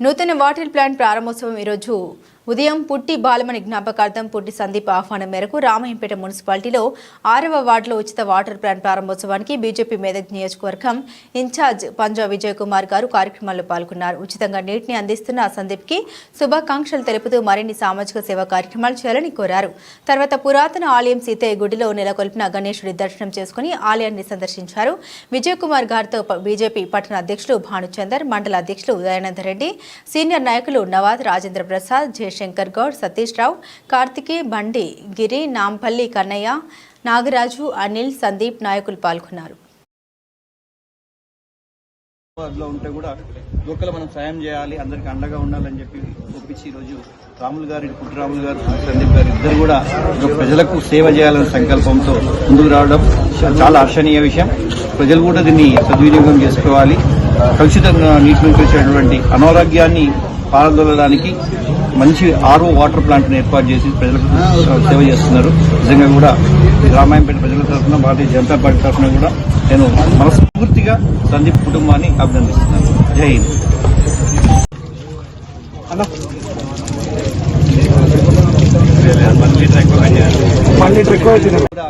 నూతన water plant ప్రారంభోత్సవం ఈరోజు ఉదయం పుట్టి బాలమణి జ్ఞాపకార్థం పుట్టి సందీప్ ఆహ్వానం మేరకు రామయ్యంపేట మున్సిపాలిటీలో 6వ వార్డులో ఉచిత వాటర్ ప్లాంట్ ప్రారంభోత్సవానికి బీజేపీ మెదక్ నియోజకవర్గం ఇన్ఛార్జ్ పంజా విజయ్ కుమార్ గారు కార్యక్రమాల్లో పాల్గొన్నారు. ఉచితంగా నీటిని అందిస్తున్న సందీప్కి శుభాకాంక్షలు తెలుపుతూ మరిన్ని సామాజిక సేవా కార్యక్రమాలు చేయాలని కోరారు. తర్వాత పురాతన ఆలయం సీతయ్య గుడిలో నెలకొల్పిన గణేశుడి దర్శనం చేసుకుని ఆలయాన్ని సందర్శించారు. విజయ్ కుమార్ గారితో బీజేపీ పట్టణ అధ్యక్షులు భానుచందర్, మండల అధ్యక్షులు దయానంద రెడ్డి, సీనియర్ నాయకులు నవాజ్, రాజేంద్ర ప్రసాద్, శంకర్ గౌడ్, సతీష్ రావు, కార్తికే, బండి గిరి, నాంపల్లి కన్నయ్య, నాగరాజు, అనిల్, సందీప్ నాయకులు పాల్గొన్నారు. ఉంటే కూడా లోకల్ మనం సాయం చేయాలి, అందరికి అండగా ఉండాలని చెప్పి ఒప్పించి ఈరోజు రాములు గారు, పుట్టి రాములు గారు, సందీప్ గారు ఇద్దరు కూడా ప్రజలకు సేవ చేయాలనే సంకల్పంతో ముందుకు రావడం చాలా హర్షణీయ విషయం. ప్రజలు కూడా దీన్ని సద్వినియోగం చేసుకోవాలి. కలుషితంగా నీటి నుంచి వచ్చేటువంటి అనారోగ్యాన్ని పారదోలడానికి మంచి ఆర్ఓ వాటర్ ప్లాంట్ ఏర్పాటు చేసి ప్రజలకు సేవ చేస్తున్నారు. నిజంగా కూడా రామాయంపేట ప్రజల తరఫున, భారతీయ జనతా పార్టీ తరఫున కూడా నేను మనస్ఫూర్తిగా సందీప్ కుటుంబాన్ని అభినందిస్తున్నాను. జై హింద్. కూడా